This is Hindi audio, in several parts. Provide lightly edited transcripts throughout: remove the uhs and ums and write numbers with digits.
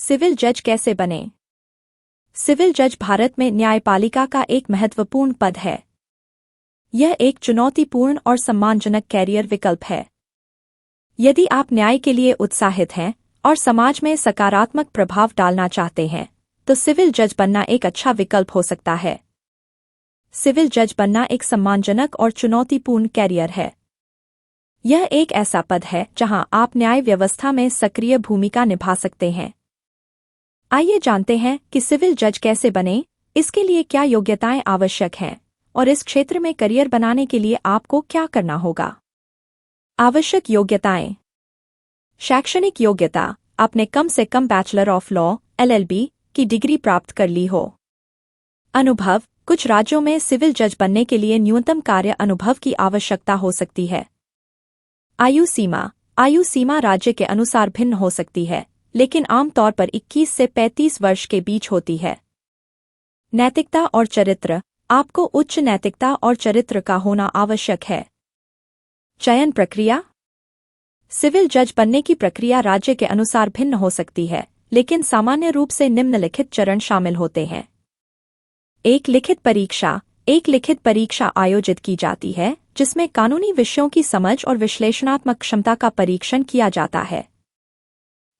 सिविल जज कैसे बने? सिविल जज भारत में न्यायपालिका का एक महत्वपूर्ण पद है। यह एक चुनौतीपूर्ण और सम्मानजनक कैरियर विकल्प है। यदि आप न्याय के लिए उत्साहित हैं और समाज में सकारात्मक प्रभाव डालना चाहते हैं, तो सिविल जज बनना एक अच्छा विकल्प हो सकता है। सिविल जज बनना एक सम्मानजनक और चुनौतीपूर्ण कैरियर है। यह एक ऐसा पद है जहां आप न्याय व्यवस्था में सक्रिय भूमिका निभा सकते हैं। आइए जानते हैं कि सिविल जज कैसे बने, इसके लिए क्या योग्यताएं आवश्यक हैं और इस क्षेत्र में करियर बनाने के लिए आपको क्या करना होगा। आवश्यक योग्यताएं। शैक्षणिक योग्यता, आपने कम से कम बैचलर ऑफ लॉ (LLB) की डिग्री प्राप्त कर ली हो। अनुभव, कुछ राज्यों में सिविल जज बनने के लिए न्यूनतम कार्य अनुभव की आवश्यकता हो सकती है। आयु सीमा राज्य के अनुसार भिन्न हो सकती है, लेकिन आमतौर पर 21 से 35 वर्ष के बीच होती है। नैतिकता और चरित्र, आपको उच्च नैतिकता और चरित्र का होना आवश्यक है। चयन प्रक्रिया। सिविल जज बनने की प्रक्रिया राज्य के अनुसार भिन्न हो सकती है, लेकिन सामान्य रूप से निम्नलिखित चरण शामिल होते हैं। एक लिखित परीक्षा आयोजित की जाती है, जिसमें कानूनी विषयों की समझ और विश्लेषणात्मक क्षमता का परीक्षण किया जाता है।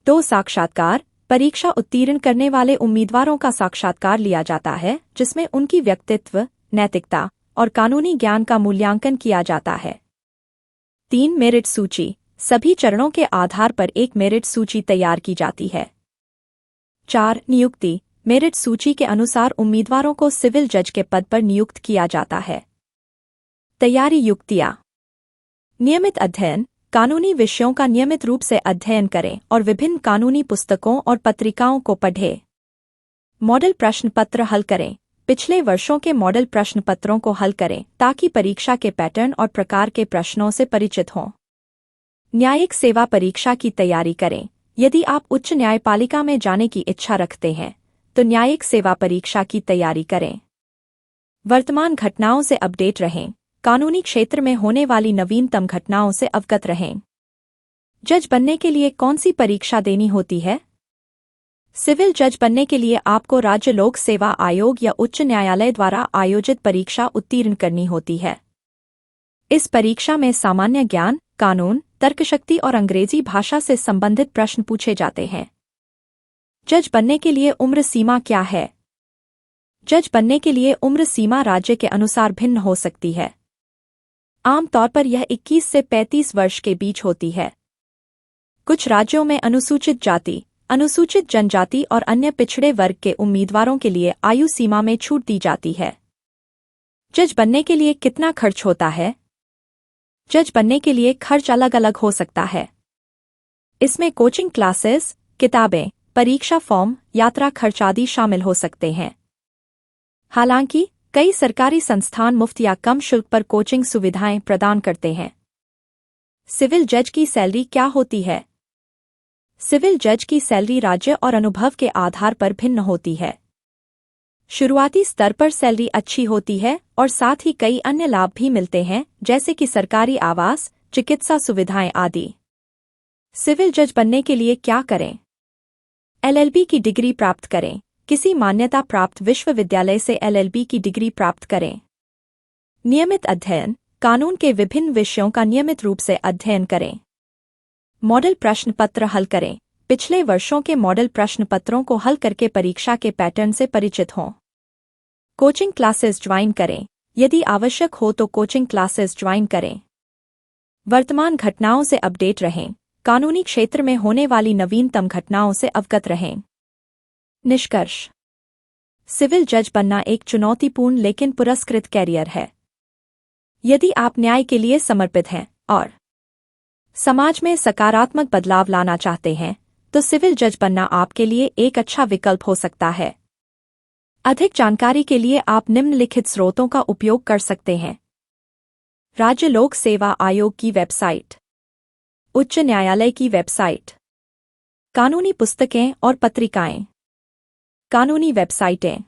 2 साक्षात्कार, परीक्षा उत्तीर्ण करने वाले उम्मीदवारों का साक्षात्कार लिया जाता है, जिसमें उनकी व्यक्तित्व, नैतिकता और कानूनी ज्ञान का मूल्यांकन किया जाता है। 3 मेरिट सूची, सभी चरणों के आधार पर एक मेरिट सूची तैयार की जाती है। 4 नियुक्ति, मेरिट सूची के अनुसार उम्मीदवारों को सिविल जज के पद पर नियुक्त किया जाता है। तैयारी युक्तियाँ। नियमित अध्ययन, कानूनी विषयों का नियमित रूप से अध्ययन करें और विभिन्न कानूनी पुस्तकों और पत्रिकाओं को पढ़ें। मॉडल प्रश्न पत्र हल करें, पिछले वर्षों के मॉडल प्रश्न पत्रों को हल करें ताकि परीक्षा के पैटर्न और प्रकार के प्रश्नों से परिचित हों। न्यायिक सेवा परीक्षा की तैयारी करें, यदि आप उच्च न्यायपालिका में जाने की इच्छा रखते हैं, तो न्यायिक सेवा परीक्षा की तैयारी करें। वर्तमान घटनाओं से अपडेट रहें, कानूनी क्षेत्र में होने वाली नवीनतम घटनाओं से अवगत रहें। जज बनने के लिए कौन सी परीक्षा देनी होती है? सिविल जज बनने के लिए आपको राज्य लोक सेवा आयोग या उच्च न्यायालय द्वारा आयोजित परीक्षा उत्तीर्ण करनी होती है। इस परीक्षा में सामान्य ज्ञान, कानून, तर्कशक्ति और अंग्रेजी भाषा से संबंधित प्रश्न पूछे जाते हैं। जज बनने के लिए उम्र सीमा क्या है? जज बनने के लिए उम्र सीमा राज्य के अनुसार भिन्न हो सकती है। आमतौर पर यह 21 से 35 वर्ष के बीच होती है। कुछ राज्यों में अनुसूचित जाति, अनुसूचित जनजाति और अन्य पिछड़े वर्ग के उम्मीदवारों के लिए आयु सीमा में छूट दी जाती है। जज बनने के लिए कितना खर्च होता है? जज बनने के लिए खर्च अलग अलग हो सकता है। इसमें कोचिंग क्लासेस, किताबें, परीक्षा फॉर्म, यात्रा खर्च आदि शामिल हो सकते हैं। हालांकि कई सरकारी संस्थान मुफ्त या कम शुल्क पर कोचिंग सुविधाएं प्रदान करते हैं। सिविल जज की सैलरी क्या होती है? सिविल जज की सैलरी राज्य और अनुभव के आधार पर भिन्न होती है। शुरुआती स्तर पर सैलरी अच्छी होती है और साथ ही कई अन्य लाभ भी मिलते हैं, जैसे कि सरकारी आवास, चिकित्सा सुविधाएं आदि। सिविल जज बनने के लिए क्या करें? LLB की डिग्री प्राप्त करें, किसी मान्यता प्राप्त विश्वविद्यालय से LLB की डिग्री प्राप्त करें। नियमित अध्ययन, कानून के विभिन्न विषयों का नियमित रूप से अध्ययन करें। मॉडल प्रश्न पत्र हल करें, पिछले वर्षों के मॉडल प्रश्न पत्रों को हल करके परीक्षा के पैटर्न से परिचित हों। कोचिंग क्लासेस ज्वाइन करें, यदि आवश्यक हो तो कोचिंग क्लासेस ज्वाइन करें। वर्तमान घटनाओं से अपडेट रहें, कानूनी क्षेत्र में होने वाली नवीनतम घटनाओं से अवगत रहें। निष्कर्ष। सिविल जज बनना एक चुनौतीपूर्ण लेकिन पुरस्कृत कैरियर है। यदि आप न्याय के लिए समर्पित हैं और समाज में सकारात्मक बदलाव लाना चाहते हैं, तो सिविल जज बनना आपके लिए एक अच्छा विकल्प हो सकता है। अधिक जानकारी के लिए आप निम्नलिखित स्रोतों का उपयोग कर सकते हैं। राज्य लोक सेवा आयोग की वेबसाइट, उच्च न्यायालय की वेबसाइट, कानूनी पुस्तकें और पत्रिकाएं, कानूनी वेबसाइटें।